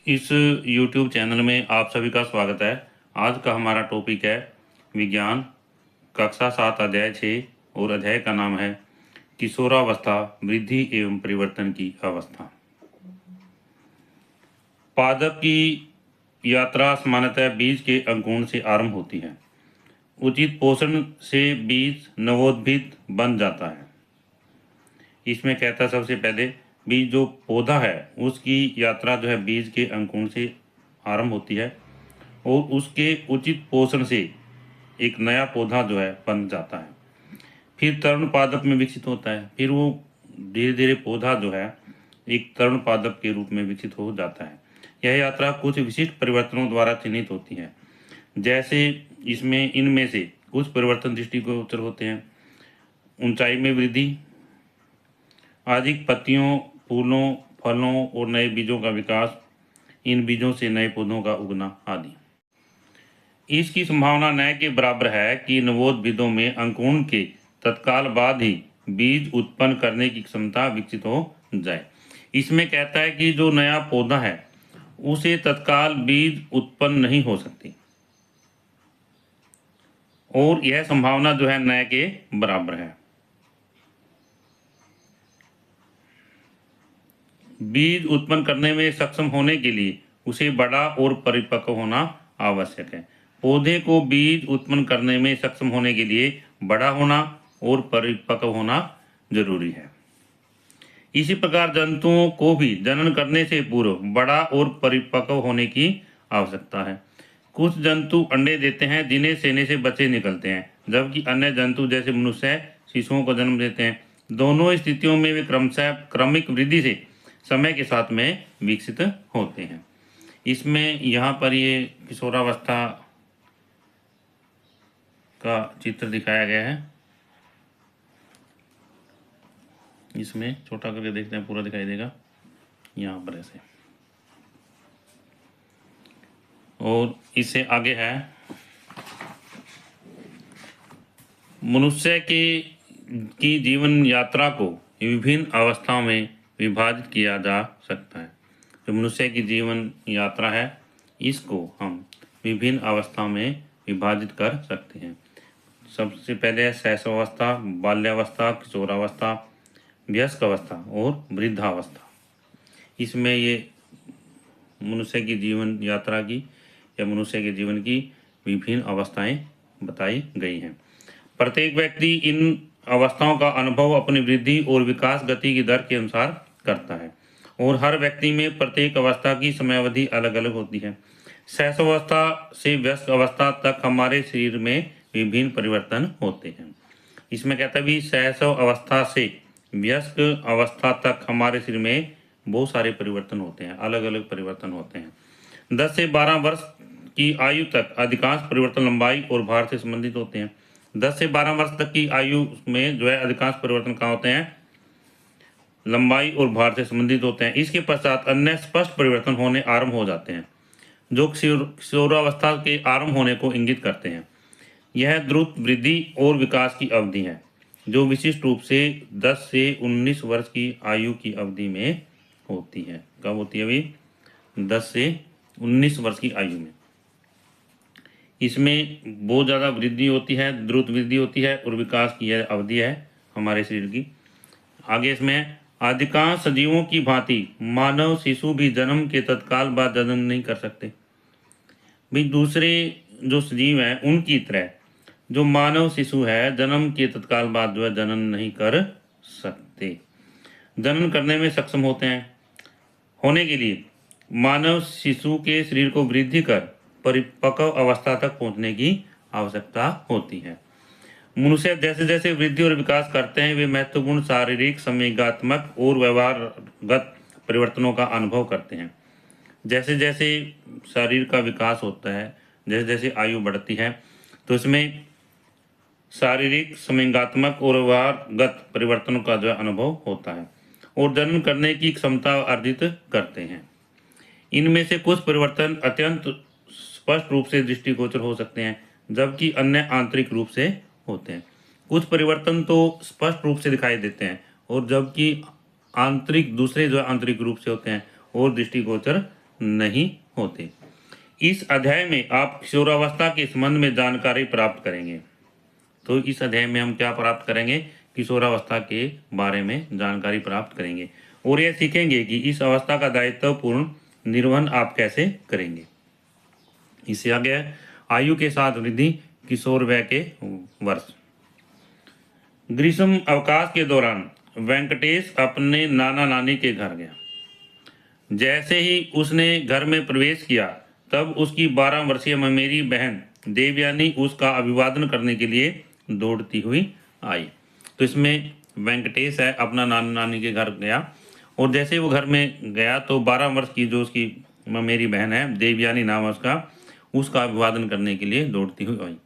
इस YouTube channel में आप सभी का स्वागत है। आज का हमारा टॉपिक है विज्ञान, कक्षा 7 अध्याय 6 और अध्याय का नाम है किशोरावस्था, वृद्धि एवं परिवर्तन की अवस्था। पादप की यात्रा सामान्यतः बीज के अंकुरण से आरंभ होती है। उचित पोषण से बीज नवोद्भिद बन जाता है। इसमें कहता है सबसे पहले बीज जो पौधा है उसकी यात्रा जो है बीज के अंकुरण से आरंभ होती है और उसके उचित पोषण से एक नया पौधा जो है बन जाता है। फिर तरुण पादप में विकसित होता है। फिर वो धीरे धीरे पौधा जो है एक तरुण पादप के रूप में विकसित हो जाता है। यह यात्रा कुछ विशिष्ट परिवर्तनों द्वारा चिन्हित होती है। जैसे इसमें इनमें से कुछ परिवर्तन दृष्टिगोचर होते हैं। ऊंचाई में वृद्धि, अधिक पत्तियों, फूलों, फलों और नए बीजों का विकास, इन बीजों से नए पौधों का उगना आदि। इसकी संभावना न के बराबर है कि नवोद्भिदों में अंकुरण के तत्काल बाद ही बीज उत्पन्न करने की क्षमता विकसित हो जाए। इसमें कहता है कि जो नया पौधा है उसे तत्काल बीज उत्पन्न नहीं हो सकती और यह संभावना जो है न के बराबर है। बीज उत्पन्न करने में सक्षम होने के लिए उसे बड़ा और परिपक्व होना आवश्यक है। पौधे को बीज उत्पन्न करने में सक्षम होने के लिए बड़ा होना और परिपक्व होना जरूरी है। इसी प्रकार जंतुओं को भी जनन करने से पूर्व बड़ा और परिपक्व होने की आवश्यकता है। कुछ जंतु अंडे देते हैं जिन्हें सेने से बच्चे निकलते हैं, जबकि अन्य जंतु जैसे मनुष्य शिशुओं को जन्म देते हैं। दोनों स्थितियों में वे क्रमशः क्रमिक वृद्धि से समय के साथ में विकसित होते हैं। इसमें यहाँ पर ये किशोरावस्था का चित्र दिखाया गया है। इसमें छोटा करके देखते हैं, पूरा दिखाई देगा यहाँ पर ऐसे। और इससे आगे है मनुष्य की जीवन यात्रा को विभिन्न अवस्थाओं में विभाजित किया जा सकता है। जो मनुष्य की जीवन यात्रा है इसको हम विभिन्न अवस्थाओं में विभाजित कर सकते हैं। सबसे पहले है शैशवावस्था, बाल्यावस्था, किशोरावस्था, वयस्क अवस्था और वृद्धावस्था। इसमें ये मनुष्य की जीवन यात्रा की या मनुष्य के जीवन की विभिन्न अवस्थाएं बताई गई हैं। प्रत्येक व्यक्ति इन अवस्थाओं का अनुभव अपनी वृद्धि और विकास गति की दर के अनुसार करता है और हर व्यक्ति में प्रत्येक अवस्था की समयावधि अलग अलग होती है। शैशवावस्था से वयस्क अवस्था तक हमारे शरीर में विभिन्न परिवर्तन होते हैं। इसमें कहता है भी शैशव अवस्था से वयस्क अवस्था तक हमारे शरीर में बहुत सारे परिवर्तन होते हैं, अलग अलग परिवर्तन होते हैं। 10 से 12 वर्ष की आयु तक अधिकांश परिवर्तन लंबाई और भार से संबंधित होते हैं। 10 से 12 वर्ष तक की आयु में जो है अधिकांश परिवर्तन कहाँ होते हैं? लंबाई और भार से संबंधित होते हैं। इसके पश्चात अन्य स्पष्ट परिवर्तन होने आरंभ हो जाते हैं जो किशोरावस्था के आरंभ होने को इंगित करते हैं। यह द्रुत वृद्धि और विकास की अवधि है जो विशिष्ट रूप से 10 से 19 वर्ष की आयु की अवधि में होती है। कब होती है अभी? 10 से 19 वर्ष की आयु में। इसमें बहुत ज़्यादा वृद्धि होती है, द्रुत वृद्धि होती है और विकास की यह अवधि है हमारे शरीर की। आगे इसमें अधिकांश सजीवों की भांति मानव शिशु भी जन्म के तत्काल बाद जनन नहीं कर सकते। भाई दूसरे जो सजीव हैं उनकी तरह जो मानव शिशु है जन्म के तत्काल बाद जो है जनन नहीं कर सकते। जनन करने में सक्षम होते हैं। होने के लिए मानव शिशु के शरीर को वृद्धि कर परिपक्व अवस्था तक पहुंचने की आवश्यकता होती है। मनुष्य जैसे जैसे वृद्धि और विकास करते हैं वे महत्वपूर्ण शारीरिक, संवेगात्मक और व्यवहारगत परिवर्तनों का अनुभव करते हैं। जैसे जैसे शरीर का विकास होता है, जैसे जैसे आयु बढ़ती है तो इसमें शारीरिक, संवेगात्मक और व्यवहारगत परिवर्तनों का जो अनुभव होता है और जनन करने की क्षमता अर्जित करते हैं। इनमें से कुछ परिवर्तन अत्यंत स्पष्ट रूप से दृष्टिगोचर हो सकते हैं जबकि अन्य आंतरिक रूप से होते हैं। कुछ परिवर्तन तो स्पष्ट रूप से दिखाई देते हैं और जबकि आंतरिक दूसरे जो आंतरिक रूप से होते हैं और दृष्टिगोचर नहीं होते। इस अध्याय में आप किशोरावस्था के संबंध में जानकारी प्राप्त करेंगे। तो इस अध्याय में हम क्या प्राप्त करेंगे? किशोरावस्था के बारे में जानकारी प्राप्त करेंगे और यह सीखेंगे कि इस अवस्था का दायित्वपूर्ण निर्वहन आप कैसे करेंगे। इससे आगे है आयु के साथ वृद्धि, किशोर वय के वर्ष। ग्रीष्म अवकाश के दौरान वेंकटेश अपने नाना नानी के घर गया। जैसे ही उसने घर में प्रवेश किया तब उसकी 12 वर्षीय ममेरी बहन देवयानी उसका अभिवादन करने के लिए दौड़ती हुई आई। तो इसमें वेंकटेश है अपना नाना नानी के घर गया और जैसे वो घर में गया तो 12 वर्ष की जो उसकी ममेरी बहन है देवयानी नाम है उसका अभिवादन करने के लिए दौड़ती हुई आई।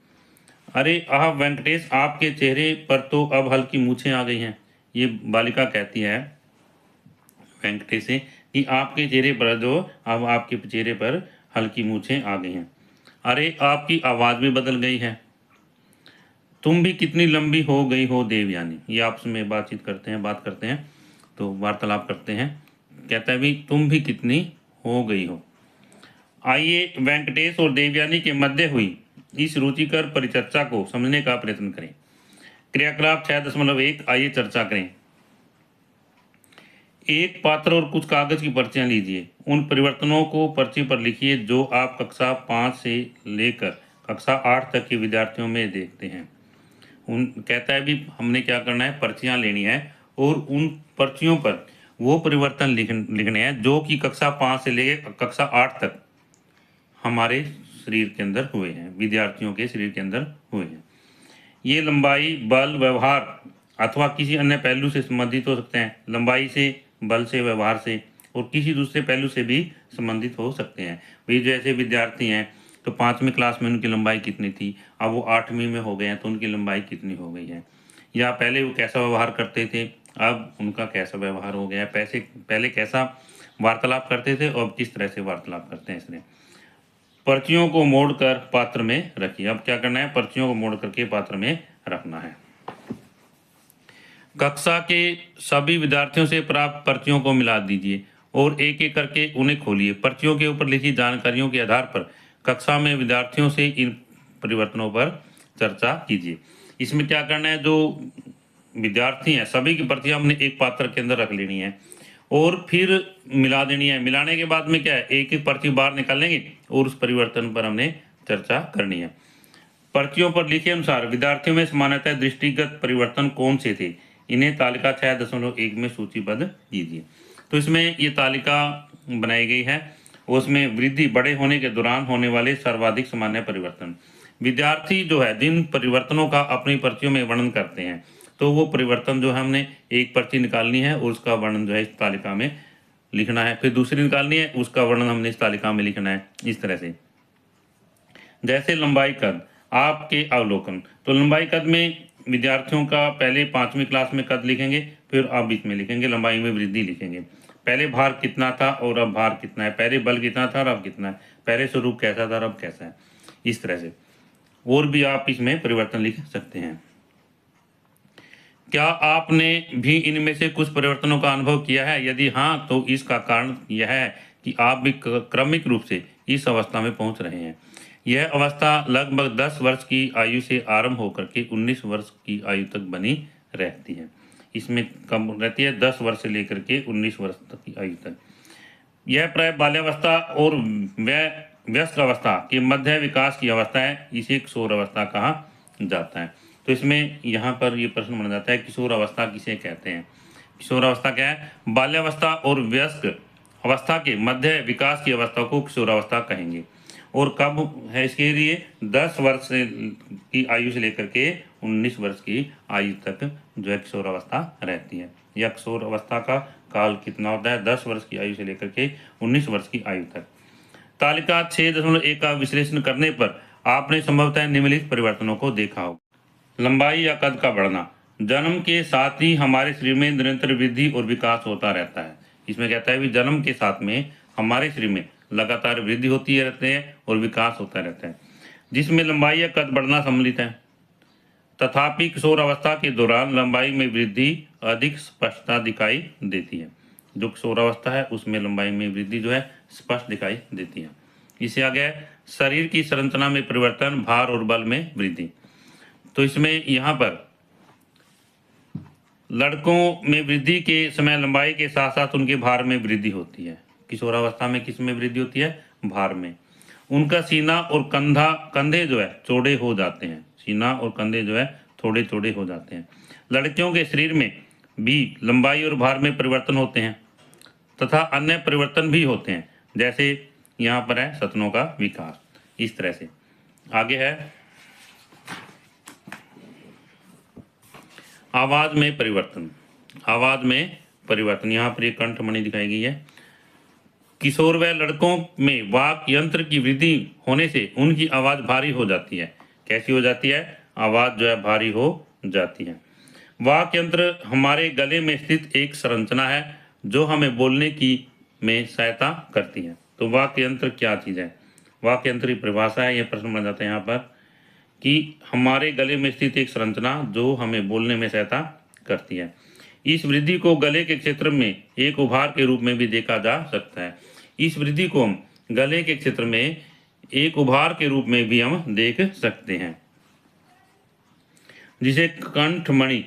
अरे आह वेंकटेश, आपके चेहरे पर तो अब हल्की मूछें आ गई हैं। ये बालिका कहती है वेंकटेश से कि आपके चेहरे पर जो अब आपके चेहरे पर हल्की मूछें आ गई हैं। अरे आपकी आवाज़ भी बदल गई है। तुम भी कितनी लंबी हो गई हो देवयानी। ये आपस में बात करते हैं तो वार्तालाप करते हैं। कहता है भी तुम भी कितनी हो गई हो। आइए वेंकटेश और देवयानी के मध्य हुई इस रुचिकर परिचर्चा को समझने का प्रयत्न करें। क्रियाकलाप 6.1 आइए चर्चा करें। एक पात्र और कुछ कागज की पर्चियां लीजिए। उन परिवर्तनों को पर्ची पर लिखिए जो आप कक्षा 5 से लेकर कक्षा 8 तक के विद्यार्थियों में देखते हैं। कहता है भी हमने क्या करना है, पर्चियां लेनी है और उन पर्चियों पर वो परिवर्तन लिखने हैं जो कि कक्षा 5 से लेकर कक्षा 8 तक हमारे शरीर के अंदर हुए हैं, विद्यार्थियों के शरीर के अंदर हुए हैं। ये लंबाई, बल, व्यवहार अथवा किसी अन्य पहलू से संबंधित हो सकते हैं। लंबाई से, बल से, व्यवहार से और किसी दूसरे पहलू से भी संबंधित हो सकते हैं। भाई जैसे विद्यार्थी हैं तो 5वीं क्लास में उनकी लंबाई कितनी थी, अब वो 8वीं में हो गए हैं तो उनकी लंबाई कितनी हो गई है। या पहले वो कैसा व्यवहार करते थे, अब उनका कैसा व्यवहार हो गया है। पहले कैसा वार्तालाप करते थे और अब किस तरह से वार्तालाप करते हैं। इसलिए पर्चियों को मोड़कर पात्र में रखिए। अब क्या करना है, पर्चियों को मोड़ करके पात्र में रखना है। कक्षा के सभी विद्यार्थियों से प्राप्त पर्चियों को मिला दीजिए और एक एक करके उन्हें खोलिए। पर्चियों के ऊपर लिखी जानकारियों के आधार पर कक्षा में विद्यार्थियों से इन परिवर्तनों पर चर्चा कीजिए। इसमें क्या करना है, जो विद्यार्थी हैं सभी की पर्चियां हमने एक पात्र के अंदर रख लेनी है और फिर मिला देनी है। मिलाने के बाद में क्या है, एक एक पर्ची बाहर निकालेंगे और उस परिवर्तन पर हमने चर्चा करनी है। पर्चियों पर लिखे अनुसार विद्यार्थियों में सामान्यतः दृष्टिगत परिवर्तन कौन से थे, इन्हें तालिका 6.1 में सूचीबद्ध कीजिए। तो इसमें ये तालिका बनाई गई है, उसमें वृद्धि, बड़े होने के दौरान होने वाले सर्वाधिक सामान्य परिवर्तन। विद्यार्थी जो है जिन परिवर्तनों का अपनी पर्चियों में वर्णन करते हैं तो वो परिवर्तन जो है हमने एक पर्ची निकालनी है और उसका वर्णन जो है इस तालिका में लिखना है। फिर दूसरी निकालनी है, उसका वर्णन हमने इस तालिका में लिखना है। इस तरह से जैसे लंबाई कद, आपके अवलोकन। तो लंबाई कद में विद्यार्थियों का पहले 5वीं क्लास में कद लिखेंगे, फिर आप बीच में लिखेंगे लंबाई में वृद्धि लिखेंगे। पहले भार कितना था और अब भार कितना है, पहले बल कितना था और अब कितना है, पहले स्वरूप कैसा था और अब कैसा है। इस तरह से और भी आप इसमें परिवर्तन लिख सकते हैं। क्या आपने भी इनमें से कुछ परिवर्तनों का अनुभव किया है? यदि हाँ तो इसका कारण यह है कि आप भी क्रमिक रूप से इस अवस्था में पहुंच रहे हैं। यह अवस्था लगभग 10 वर्ष की आयु से आरंभ होकर के 19 वर्ष की आयु तक बनी रहती है। इसमें कम रहती है 10 वर्ष से लेकर के 19 वर्ष तक की आयु तक। यह प्राय बाल्यावस्था और वयस्क अवस्था के मध्य विकास की अवस्था है, इसे किशोर अवस्था कहा जाता है। तो इसमें यहाँ पर ये प्रश्न बन जाता है किशोर अवस्था किसे कहते हैं। किशोर अवस्था क्या है, बाल्यावस्था और वयस्क अवस्था के मध्य विकास की अवस्था को किशोर अवस्था कहेंगे। और कब है इसके लिए, 10 वर्ष की आयु से लेकर के 19 वर्ष की आयु तक जो है किशोर अवस्था रहती है। यह किशोर अवस्था का काल कितना होता है, 10 वर्ष की आयु से लेकर के 19 वर्ष की आयु तक। तालिका 6.1 का विश्लेषण करने पर आपने संभवतः निम्नलिखित परिवर्तनों को देखा होगा। लंबाई या कद का बढ़ना, जन्म के साथ ही हमारे शरीर में निरंतर वृद्धि और विकास होता रहता है। इसमें कहता है कि जन्म के साथ में हमारे शरीर में लगातार वृद्धि होती रहती है और विकास होता रहता है, जिसमें लंबाई या कद बढ़ना सम्मिलित है। तथापि किशोर अवस्था के दौरान लंबाई में वृद्धि अधिक स्पष्टता दिखाई देती है। जो किशोरावस्था है उसमें लंबाई में वृद्धि जो है स्पष्ट दिखाई देती है। इससे आगे है शरीर की संरचना में परिवर्तन, भार और बल में वृद्धि। तो इसमें यहाँ पर लड़कों में वृद्धि के समय लंबाई के साथ साथ उनके भार में वृद्धि होती है। किशोरावस्था में किस में वृद्धि होती है? भार में। उनका सीना और कंधे जो है चौड़े हो जाते हैं। सीना और कंधे जो है थोड़े चौड़े हो जाते हैं। लड़कियों के शरीर में भी लंबाई और भार में परिवर्तन होते हैं तथा अन्य परिवर्तन भी होते हैं, जैसे यहाँ पर है स्तनों का विकास। इस तरह से आगे है आवाज में परिवर्तन। आवाज में परिवर्तन, यहाँ पर एक कंठमणि दिखाई गई है। किशोर व लड़कों में वाक यंत्र की वृद्धि होने से उनकी आवाज भारी हो जाती है। कैसी हो जाती है? आवाज जो है भारी हो जाती है। वाक यंत्र हमारे गले में स्थित एक संरचना है जो हमें बोलने की में सहायता करती है। तो वाक यंत्र क्या चीज़ है? वाक यंत्र की परिभाषा है, यह प्रश्न बन जाता है यहाँ पर कि हमारे गले में स्थित एक संरचना जो हमें बोलने में सहायता करती है। इस वृद्धि को गले के क्षेत्र में एक उभार के रूप में भी देखा जा सकता है। इस वृद्धि को हम गले के क्षेत्र में एक उभार के रूप में भी हम देख सकते हैं, जिसे कंठमणि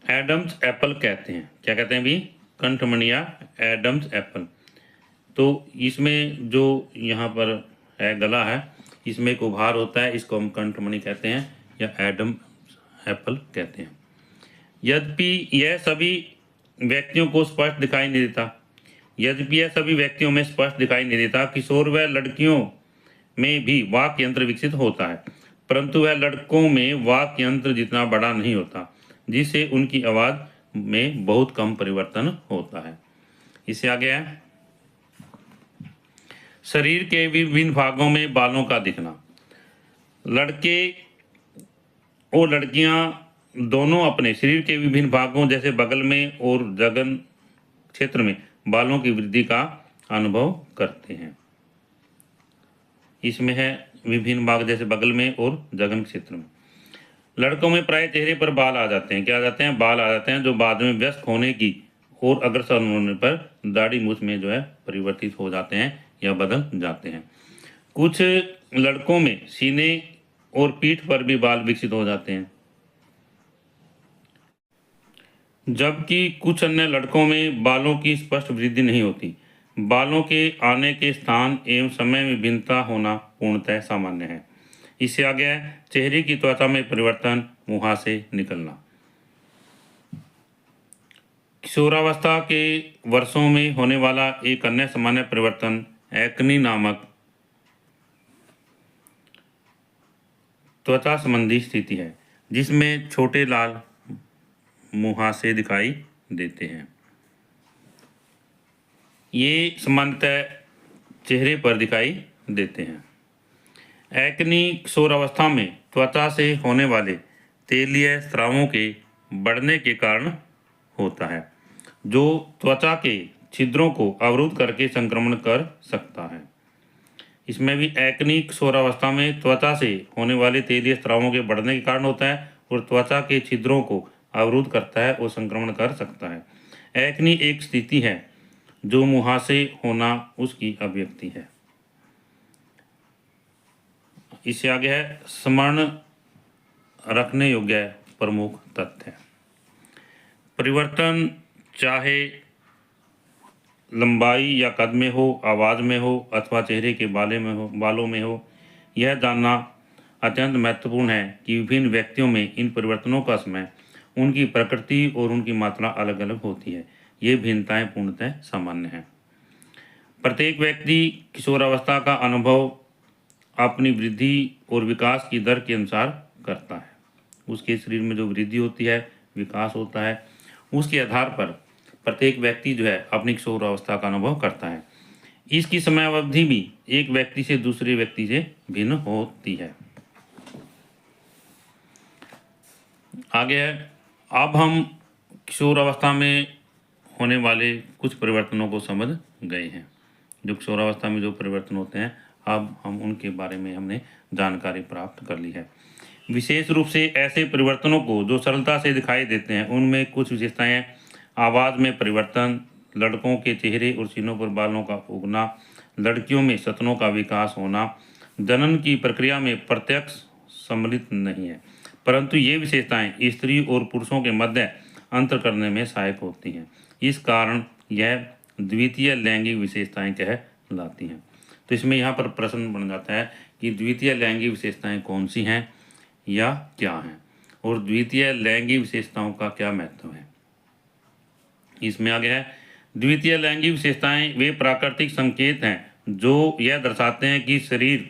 एडम्स एप्पल कहते हैं। क्या कहते हैं भी? कंठमणि या एडम्स एप्पल। तो इसमें जो यहाँ पर है गला है, इसमें एक उभार होता है, इसको हम कंठमणि कहते हैं या एडम एप्पल कहते हैं। यद्यपि यह सभी व्यक्तियों को स्पष्ट दिखाई नहीं देता, यद्यपि यह सभी व्यक्तियों में स्पष्ट दिखाई नहीं देता, किशोर व लड़कियों में भी वाक यंत्र विकसित होता है, परंतु वह लड़कों में वाक यंत्र जितना बड़ा नहीं होता, जिससे उनकी आवाज़ में बहुत कम परिवर्तन होता है। इससे आगे है शरीर के विभिन्न भागों में बालों का दिखना। लड़के और लड़कियां दोनों अपने शरीर के विभिन्न भागों जैसे बगल में और जघन क्षेत्र में बालों की वृद्धि का अनुभव करते हैं। इसमें है विभिन्न भाग जैसे बगल में और जघन क्षेत्र में। लड़कों में प्राय चेहरे पर बाल आ जाते हैं। क्या आ जाते हैं? बाल आ जाते हैं, जो बाद में वयस्क होने की और अग्रसर होने पर दाढ़ी मूछ में जो है परिवर्तित हो जाते हैं या बदल जाते हैं। कुछ लड़कों में सीने और पीठ पर भी बाल विकसित हो जाते हैं, जबकि कुछ अन्य लड़कों में बालों की स्पष्ट वृद्धि नहीं होती। बालों के आने के स्थान एवं समय में भिन्नता होना पूर्णतः सामान्य है। इससे आगे है चेहरे की त्वचा में परिवर्तन, मुहासे निकलना। किशोरावस्था के वर्षों में होने वाला एक अन्य सामान्य परिवर्तन एक्नी नामक त्वचा संबंधी स्थिति है, जिसमें छोटे लाल मुहासे दिखाई देते हैं। ये सामान्यतः चेहरे पर दिखाई देते हैं। एक्नी किशोरावस्था में त्वचा से होने वाले तेलीय स्रावों के बढ़ने के कारण होता है, जो त्वचा के छिद्रों को अवरुद्ध करके संक्रमण कर सकता है। इसमें भी एक्नी किशोरावस्था में त्वचा से होने वाले तेलीय स्रावों के बढ़ने के कारण होता है और त्वचा के छिद्रों को अवरुद्ध करता है और संक्रमण कर सकता है। एक्नी एक स्थिति है जो मुहासे होना उसकी अभिव्यक्ति है। इससे आगे है स्मरण रखने योग्य प्रमुख तथ्य। परिवर्तन चाहे लंबाई या कद में हो, आवाज़ में हो अथवा चेहरे के बालों में हो, यह जानना अत्यंत महत्वपूर्ण है कि विभिन्न व्यक्तियों में इन परिवर्तनों का समय, उनकी प्रकृति और उनकी मात्रा अलग अलग होती है। ये भिन्नताएं पूर्णतः सामान्य हैं। प्रत्येक व्यक्ति किशोरावस्था का अनुभव अपनी वृद्धि और विकास की दर के अनुसार करता है। उसके शरीर में जो वृद्धि होती है, विकास होता है, उसके आधार पर प्रत्येक व्यक्ति जो है अपनी किशोरावस्था का अनुभव करता है। इसकी समयावधि भी एक व्यक्ति से दूसरे व्यक्ति से भिन्न होती है। आगे है अब हम किशोरावस्था में होने वाले कुछ परिवर्तनों को समझ गए हैं। जो किशोरावस्था में जो परिवर्तन होते हैं, अब हम उनके बारे में हमने जानकारी प्राप्त कर ली है। विशेष रूप से ऐसे परिवर्तनों को जो सरलता से दिखाई देते हैं, उनमें कुछ विशेषताएं आवाज़ में परिवर्तन, लड़कों के चेहरे और सीनों पर बालों का उगना, लड़कियों में स्तनों का विकास होना जनन की प्रक्रिया में प्रत्यक्ष सम्मिलित नहीं है, परंतु ये विशेषताएं स्त्री और पुरुषों के मध्य अंतर करने में सहायक होती हैं। इस कारण यह द्वितीय लैंगिक विशेषताएं कहलाती हैं। तो इसमें यहाँ पर प्रश्न बन जाता है कि द्वितीय लैंगिक विशेषताएं कौन सी हैं या क्या हैं, और द्वितीय लैंगिक विशेषताओं का क्या महत्व है। इसमें आगे है, द्वितीय लैंगिक विशेषताएं वे प्राकृतिक संकेत हैं जो यह दर्शाते हैं कि शरीर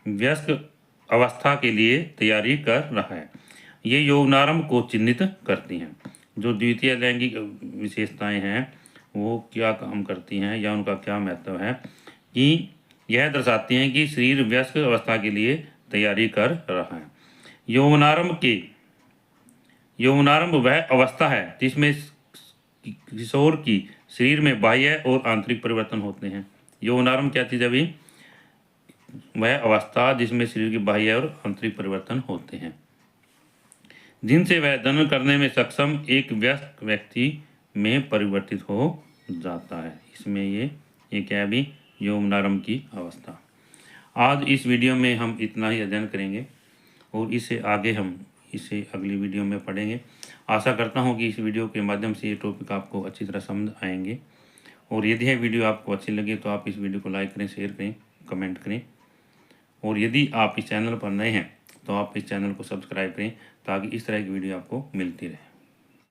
वयस्क अवस्था के लिए तैयारी कर रहा है। ये यौवनारंभ को चिन्हित करती हैं। जो द्वितीय लैंगिक विशेषताएं हैं वो क्या काम करती हैं या उनका क्या महत्व है कि यह दर्शाती हैं कि शरीर वयस्क अवस्था के लिए तैयारी कर रहा है। यौवनारंभ वह अवस्था है जिसमें किशोर की शरीर में बाह्य और आंतरिक परिवर्तन होते हैं। यौवनारंभ क्या चीज़ अभी? वह अवस्था जिसमें शरीर के बाह्य और आंतरिक परिवर्तन होते हैं, जिनसे वह जनन करने में सक्षम एक वयस्क व्यक्ति में परिवर्तित हो जाता है। इसमें ये क्या है अभी? यौवनारंभ की अवस्था। आज इस वीडियो में हम इतना ही अध्ययन करेंगे और इससे आगे हम इसे अगली वीडियो में पढ़ेंगे। आशा करता हूँ कि इस वीडियो के माध्यम से ये टॉपिक आपको अच्छी तरह समझ आएंगे, और यदि यह वीडियो आपको अच्छी लगे तो आप इस वीडियो को लाइक करें, शेयर करें, कमेंट करें, और यदि आप इस चैनल पर नए हैं तो आप इस चैनल को सब्सक्राइब करें ताकि इस तरह की वीडियो आपको मिलती रहे।